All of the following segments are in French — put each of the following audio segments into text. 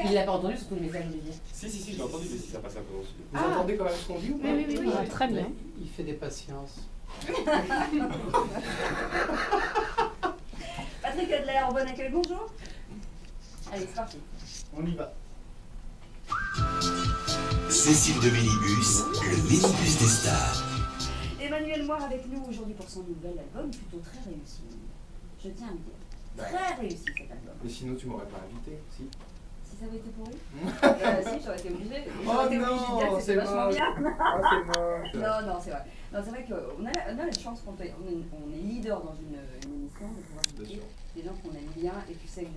Il l'a pas entendu, surtout le message, Olivier. Si, je l'ai entendu, mais si ça passe un peu. Vous entendez quand même ce qu'on dit ou pas? Oui. Très bien. Il fait des patiences. Patrick Adler, bon accueil, bonjour. Allez, c'est parti. On y va. Cécile de Mélibus, le Mélibus des stars. Emmanuel Moire avec nous aujourd'hui pour son nouvel album, plutôt très réussi. Je tiens à le dire. Très réussi cet album. Mais sinon, tu m'aurais pas invité, si? Si ça avait été pourri Si, j'aurais été obligée. Oh non, c'est vachement bien. Oh, c'est moche. Non, c'est vrai. Non, c'est vrai qu'on a la chance qu'on est leader dans une émission de pouvoir inviter des gens qu'on aime bien et tu sais que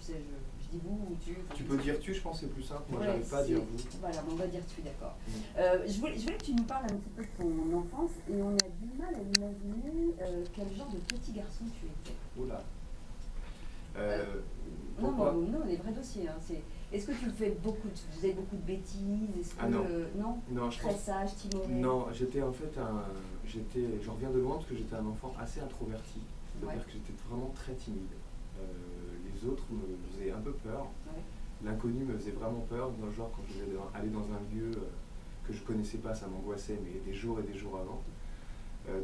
je dis vous ou tu. Tu peux dire tu, je pense que c'est plus simple. Moi, ouais, j'arrive pas à dire vous. Voilà, on va dire tu, d'accord. Je voulais que tu nous parles un petit peu de ton enfance et on a du mal à imaginer quel genre de petit garçon tu étais. Oula. Non, les vrais dossiers. Hein, est-ce que tu faisais beaucoup de bêtises? Non, je très pense... sage, timoré. Non, j'étais en fait je reviens de loin parce que j'étais un enfant assez introverti. C'est-à-dire que j'étais vraiment très timide. Les autres me faisaient un peu peur. Ouais. L'inconnu me faisait vraiment peur. Dans le genre, quand je devais aller dans un lieu que je connaissais pas, ça m'angoissait, mais des jours et des jours avant.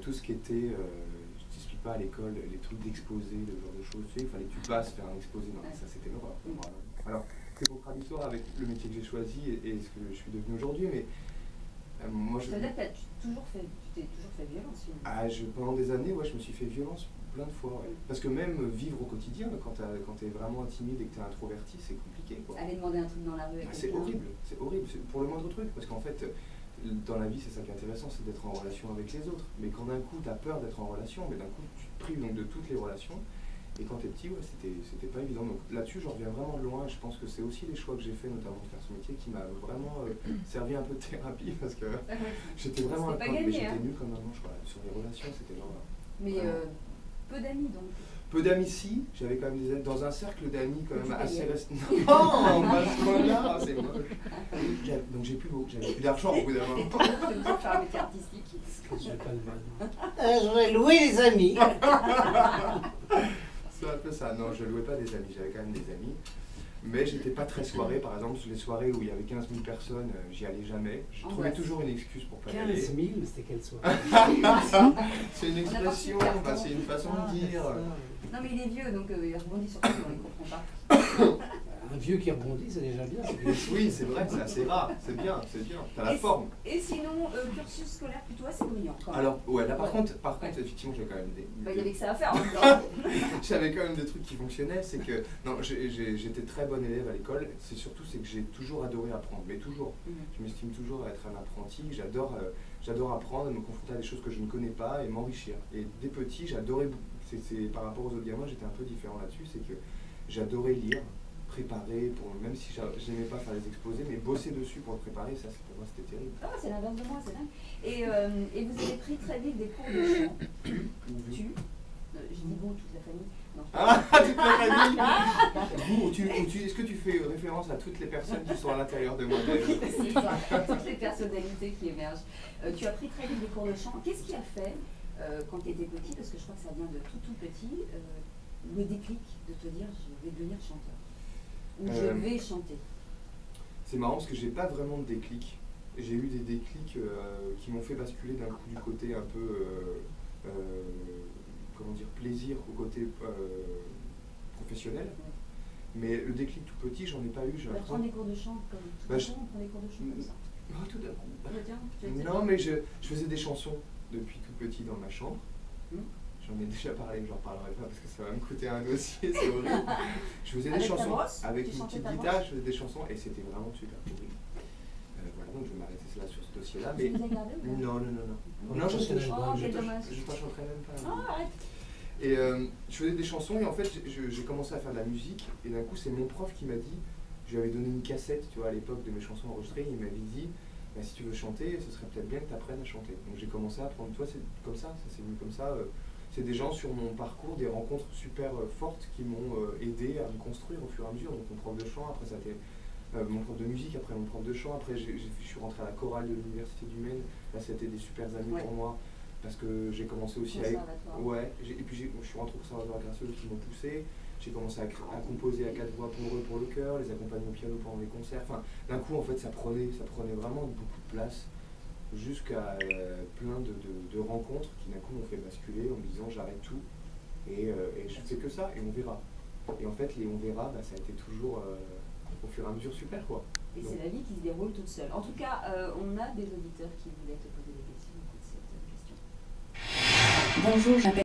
Tout ce qui était, je t'explique pas à l'école, les trucs d'exposé, le genre de choses, tu sais, il fallait que tu passes faire un exposé. Non, ça c'était l'horreur pour moi. Alors, c'est contradictoire avec le métier que j'ai choisi et ce que je suis devenu aujourd'hui, mais moi je... C'est-à-dire que tu t'es toujours fait violence. Pendant des années, ouais, je me suis fait violence plein de fois. Ouais. Parce que même vivre au quotidien, quand t'es vraiment timide et que t'es introverti, c'est compliqué. Quoi. Aller demander un truc dans la rue. C'est horrible, c'est pour le moindre truc, parce qu'en fait, dans la vie, c'est ça qui est intéressant, c'est d'être en relation avec les autres. Mais quand d'un coup, t'as peur d'être en relation, mais d'un coup, tu te prives donc de toutes les relations. Et quand t'es petit, ouais, c'était pas évident. Donc là-dessus, j'en reviens vraiment de loin. Je pense que c'est aussi les choix que j'ai fait, notamment de faire ce métier, qui m'a vraiment servi un peu de thérapie, parce que j'étais vraiment un mais j'étais nul comme un manche. Voilà. Sur les relations, c'était genre... Mais peu d'amis, donc. Peu d'amis, si. J'avais quand même des amis dans un cercle d'amis quand même assez restreint. Non, pas ce point-là, c'est moche. Donc j'avais plus d'argent au bout d'un moment. Je veux faire un métier artistique. J'ai pas le mal. J'aurais loué les amis. C'est un peu ça. Non, je louais pas des amis. J'avais quand même des amis. Mais j'étais pas très soirée. Par exemple, sur les soirées où il y avait 15 000 personnes, j'y allais jamais. Je trouvais toujours une excuse pour pas y aller. 15 000, c'était quelle soirée? C'est une expression, c'est une façon de dire. Non mais il est vieux, donc il rebondit sur tout, on ne comprend pas. Un vieux qui rebondit, c'est déjà bien. Oui, c'est vrai, c'est assez rare, c'est bien, t'as la forme. Et sinon, cursus scolaire plutôt assez brillant. Alors, ouais, là par contre, effectivement, j'avais quand même des... il y avait que ça à faire en même temps. J'avais quand même des trucs qui fonctionnaient, c'est que... Non, j'étais très bon élève à l'école, c'est que j'ai toujours adoré apprendre, mais toujours. Je m'estime toujours être un apprenti, j'adore apprendre, me confronter à des choses que je ne connais pas et m'enrichir. Et dès petit, j'adorais... par rapport aux autres gamins, j'étais un peu différent là-dessus, c'est que j'adorais lire, préparer, même si je n'aimais pas faire les exposés, mais bosser dessus pour le préparer, ça pour moi c'était terrible. Ah, c'est l'inverse de moi, c'est dingue. Et vous avez pris très vite des cours de chant. Je dis vous, toute la famille. Non. Ah, toute la famille. Est-ce que tu fais référence à toutes les personnes qui sont à l'intérieur de moi-même? C'est ça, toutes les personnalités qui émergent. Tu as pris très vite des cours de chant. Qu'est-ce qui a fait, quand tu étais petit, parce que je crois que ça vient de tout petit, le déclic de te dire je vais devenir chanteur? Ou je vais chanter? C'est marrant parce que j'ai pas vraiment de déclic. J'ai eu des déclics qui m'ont fait basculer d'un coup du côté un peu, comment dire, plaisir au côté professionnel. Mais le déclic tout petit, j'en ai pas eu. Prends des cours de chant comme on prend des cours de chant comme ça. Oh, tout d'un coup. Non, mais je faisais des chansons depuis tout petit dans ma chambre. J'en ai déjà parlé, mais j'en reparlerai pas parce que ça va me coûter un dossier, c'est horrible. Je faisais des chansons avec une petite guitare, je faisais des chansons et c'était vraiment super horrible. Voilà, donc je vais m'arrêter là sur ce dossier-là. Mais... Non, je ne chanterai même pas. Ah, arrête. Et je faisais des chansons et en fait j'ai commencé à faire de la musique et d'un coup c'est mon prof qui m'a dit, je lui avais donné une cassette, tu vois, à l'époque de mes chansons enregistrées, il m'avait dit bah, si tu veux chanter, ce serait peut-être bien que tu apprennes à chanter. Donc j'ai commencé à apprendre, toi c'est comme ça s'est venu comme ça. C'est des gens sur mon parcours, des rencontres super fortes qui m'ont aidé à me construire au fur et à mesure. Donc mon prof de chant, après ça a été mon prof de musique, après mon prof de chant, après je suis rentré à la chorale de l'université du Maine. Là c'était des super années pour moi parce que j'ai commencé aussi à... Ouais, et puis je suis rentré au conservatoire grâce à eux qui m'ont poussé. J'ai commencé à composer à 4 voix pour eux, pour le chœur, les accompagner au piano pendant les concerts. Enfin, d'un coup, en fait, ça prenait vraiment beaucoup de place, jusqu'à plein de rencontres qui d'un coup m'ont fait basculer en me disant j'arrête tout et je fais que ça et on verra. Et en fait, les on verra, bah, ça a été toujours au fur et à mesure super, quoi. Et c'est la vie qui se déroule toute seule. En tout cas, on a des auditeurs qui voulaient te poser des questions. Écoute cette question. Bonjour, je m'appelle